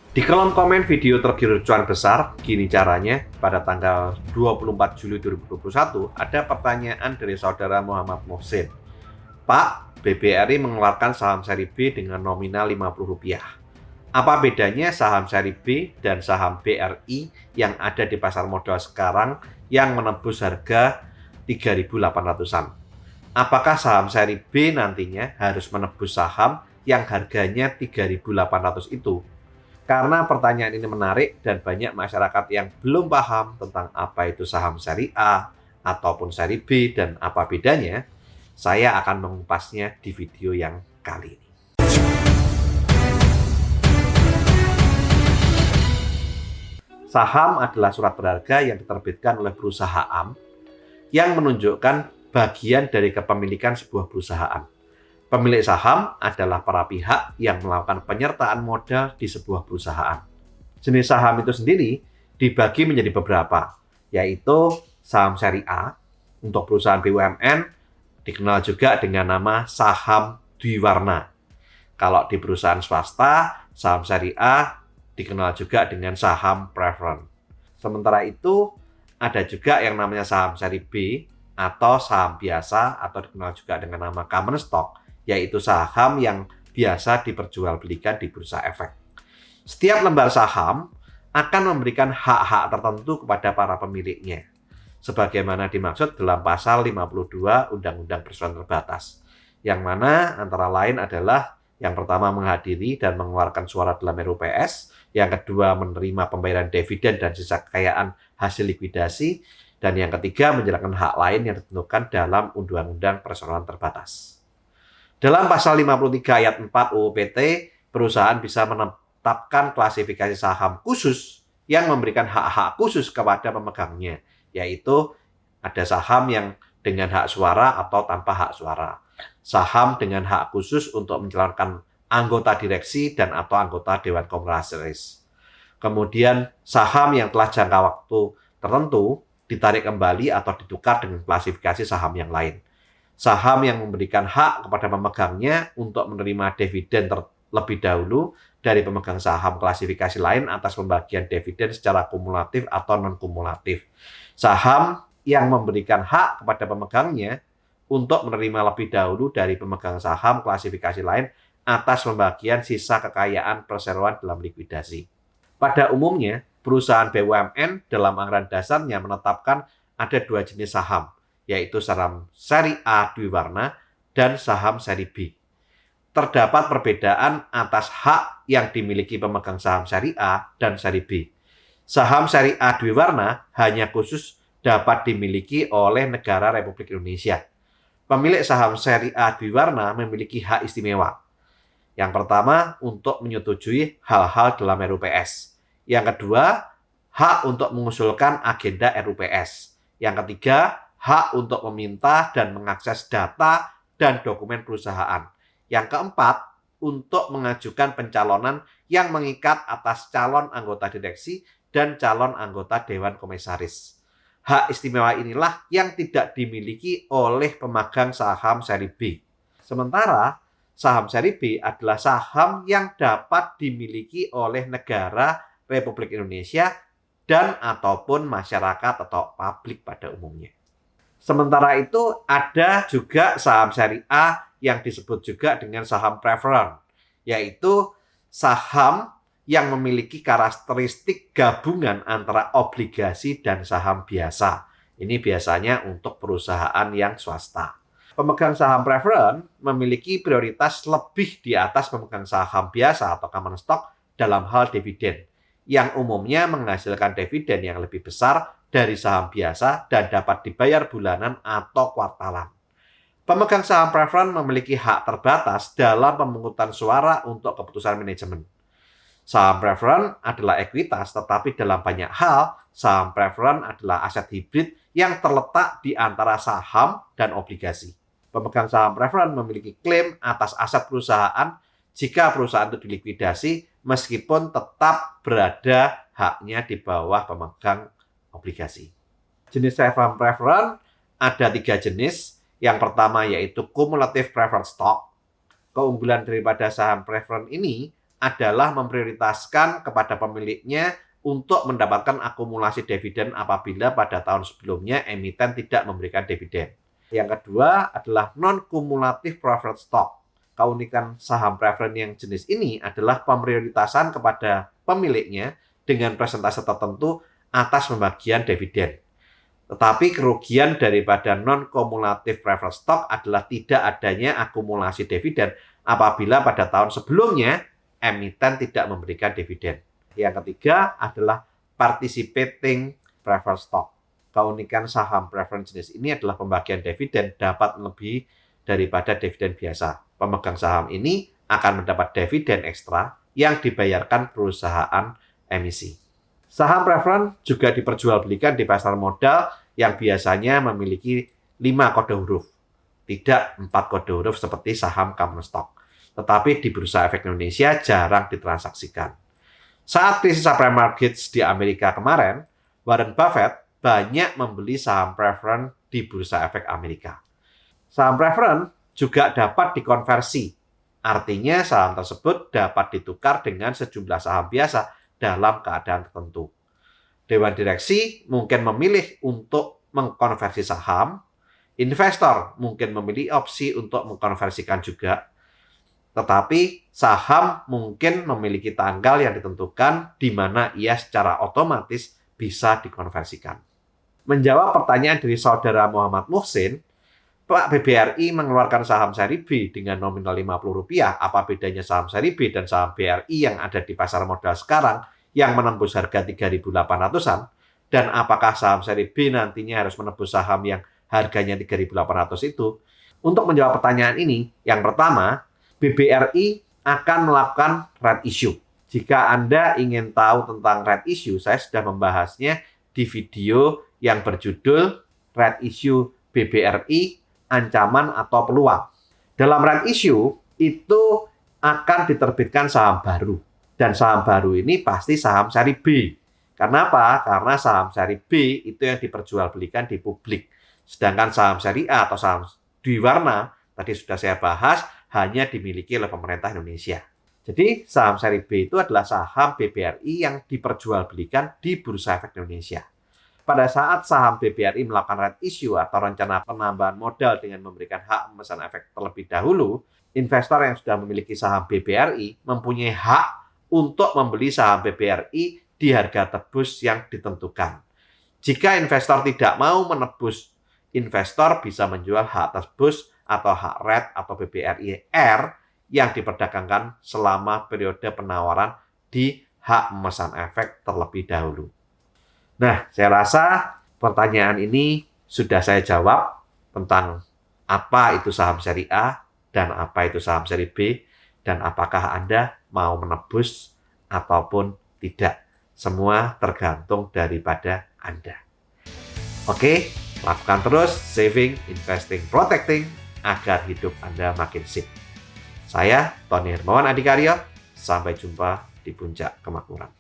Di kolom komen video tergiur cuan besar, gini caranya, pada tanggal 24 Juli 2021, ada pertanyaan dari saudara Muhammad Mohsin. Pak, BBRI mengeluarkan saham seri B dengan nominal Rp50. Apa bedanya saham seri B dan saham BRI yang ada di pasar modal sekarang yang menembus harga 3.800-an? Apakah saham seri B nantinya harus menembus saham yang harganya 3.800 itu? Karena pertanyaan ini menarik dan banyak masyarakat yang belum paham tentang apa itu saham seri A ataupun seri B dan apa bedanya, saya akan mengupasnya di video yang kali ini. Saham adalah surat berharga yang diterbitkan oleh perusahaan yang menunjukkan bagian dari kepemilikan sebuah perusahaan. Pemilik saham adalah para pihak yang melakukan penyertaan modal di sebuah perusahaan. Jenis saham itu sendiri dibagi menjadi beberapa, yaitu saham seri A untuk perusahaan BUMN dikenal juga dengan nama saham Dwiwarna. Kalau di perusahaan swasta, saham seri A dikenal juga dengan saham preference. Sementara itu, ada juga yang namanya saham seri B atau saham biasa atau dikenal juga dengan nama common stock, yaitu saham yang biasa diperjualbelikan di bursa efek. Setiap lembar saham akan memberikan hak-hak tertentu kepada para pemiliknya, sebagaimana dimaksud dalam pasal 52 Undang-Undang Perseroan Terbatas, yang mana antara lain adalah yang pertama menghadiri dan mengeluarkan suara dalam RUPS, yang kedua menerima pembayaran dividen dan sisa kekayaan hasil likuidasi, dan yang ketiga menjalankan hak lain yang ditentukan dalam Undang-Undang Perseroan Terbatas. Dalam pasal 53 ayat 4 UU PT, perusahaan bisa menetapkan klasifikasi saham khusus yang memberikan hak-hak khusus kepada pemegangnya, yaitu ada saham yang dengan hak suara atau tanpa hak suara, saham dengan hak khusus untuk mencalonkan anggota direksi dan atau anggota Dewan Komisaris. Kemudian saham yang telah jangka waktu tertentu ditarik kembali atau ditukar dengan klasifikasi saham yang lain. Saham yang memberikan hak kepada pemegangnya untuk menerima dividen terlebih dahulu dari pemegang saham klasifikasi lain atas pembagian dividen secara kumulatif atau non-kumulatif. Saham yang memberikan hak kepada pemegangnya untuk menerima lebih dahulu dari pemegang saham klasifikasi lain atas pembagian sisa kekayaan perseroan dalam likuidasi. Pada umumnya, perusahaan BUMN dalam anggaran dasarnya menetapkan ada dua jenis saham, yaitu saham seri A Dwiwarna dan saham seri B. Terdapat perbedaan atas hak yang dimiliki pemegang saham seri A dan seri B. Saham seri A Dwiwarna hanya khusus dapat dimiliki oleh negara Republik Indonesia. Pemilik saham seri A Dwiwarna memiliki hak istimewa. Yang pertama, untuk menyetujui hal-hal dalam RUPS. Yang kedua, hak untuk mengusulkan agenda RUPS. Yang ketiga, hak untuk meminta dan mengakses data dan dokumen perusahaan. Yang keempat, untuk mengajukan pencalonan yang mengikat atas calon anggota direksi dan calon anggota Dewan Komisaris. Hak istimewa inilah yang tidak dimiliki oleh pemegang saham seri B. Sementara, saham seri B adalah saham yang dapat dimiliki oleh negara Republik Indonesia dan ataupun masyarakat atau publik pada umumnya. Sementara itu ada juga saham seri A yang disebut juga dengan saham preference, yaitu saham yang memiliki karakteristik gabungan antara obligasi dan saham biasa. Ini biasanya untuk perusahaan yang swasta. Pemegang saham preference memiliki prioritas lebih di atas pemegang saham biasa atau common stock dalam hal dividen, yang umumnya menghasilkan dividen yang lebih besar dari saham biasa dan dapat dibayar bulanan atau kuartalan. Pemegang saham preference memiliki hak terbatas dalam pemungutan suara untuk keputusan manajemen. Saham preference adalah ekuitas, tetapi dalam banyak hal, saham preference adalah aset hibrid yang terletak di antara saham dan obligasi. Pemegang saham preference memiliki klaim atas aset perusahaan jika perusahaan itu dilikuidasi, meskipun tetap berada haknya di bawah pemegang obligasi. Jenis saham preference ada 3 jenis. Yang pertama yaitu cumulative preference stock. Keunggulan daripada saham preference ini adalah memprioritaskan kepada pemiliknya untuk mendapatkan akumulasi dividen apabila pada tahun sebelumnya emiten tidak memberikan dividen. Yang kedua adalah non-cumulative preferred stock. Keunikan saham preferred yang jenis ini adalah pemprioritasan kepada pemiliknya dengan persentase tertentu atas pembagian dividen. Tetapi kerugian daripada non-cumulative preferred stock adalah tidak adanya akumulasi dividen apabila pada tahun sebelumnya emiten tidak memberikan dividen. Yang ketiga adalah participating preferred stock. Keunikan saham preferred jenis ini adalah pembagian dividen dapat lebih daripada dividen biasa. Pemegang saham ini akan mendapat dividen ekstra yang dibayarkan perusahaan emisi. Saham preferred juga diperjualbelikan di pasar modal yang biasanya memiliki 5 kode huruf, tidak 4 kode huruf seperti saham common stock. Tetapi di Bursa Efek Indonesia jarang ditransaksikan. Saat krisis subprime mortgage di Amerika kemarin, Warren Buffett banyak membeli saham preferred di Bursa Efek Amerika. Saham preferred juga dapat dikonversi. Artinya saham tersebut dapat ditukar dengan sejumlah saham biasa dalam keadaan tertentu. Dewan direksi mungkin memilih untuk mengkonversi saham, investor mungkin memilih opsi untuk mengkonversikan juga, tetapi saham mungkin memiliki tanggal yang ditentukan di mana ia secara otomatis bisa dikonversikan. Menjawab pertanyaan dari saudara Muhammad Muhsin, Pak BBRI mengeluarkan saham seri B dengan nominal Rp50. Apa bedanya saham seri B dan saham BRI yang ada di pasar modal sekarang yang menembus harga 3.800-an? Dan apakah saham seri B nantinya harus menembus saham yang harganya 3.800 itu? Untuk menjawab pertanyaan ini, yang pertama, BBRI akan melakukan red issue. Jika Anda ingin tahu tentang red issue, saya sudah membahasnya di video yang berjudul Red Issue BBRI, Ancaman atau Peluang. Dalam red issue itu akan diterbitkan saham baru. Dan saham baru ini pasti saham seri B. Kenapa? Karena saham seri B itu yang diperjualbelikan di publik. Sedangkan saham seri A atau saham dwiwarna, tadi sudah saya bahas, hanya dimiliki oleh pemerintah Indonesia. Jadi saham seri B itu adalah saham BBRI yang diperjualbelikan di Bursa Efek Indonesia. Pada saat saham BBRI melakukan red issue atau rencana penambahan modal dengan memberikan hak pemesan efek terlebih dahulu, investor yang sudah memiliki saham BBRI mempunyai hak untuk membeli saham BBRI di harga tebus yang ditentukan. Jika investor tidak mau menebus, investor bisa menjual hak tebus atau hak red atau BBRI R yang diperdagangkan selama periode penawaran di hak memesan efek terlebih dahulu. Nah, saya rasa pertanyaan ini sudah saya jawab tentang apa itu saham seri A dan apa itu saham seri B dan apakah Anda mau menebus ataupun tidak. Semua tergantung daripada Anda. Oke, lakukan terus saving, investing, protecting agar hidup Anda makin sip. Saya Tony Hermawan Adikaryo, sampai jumpa di puncak kemakmuran.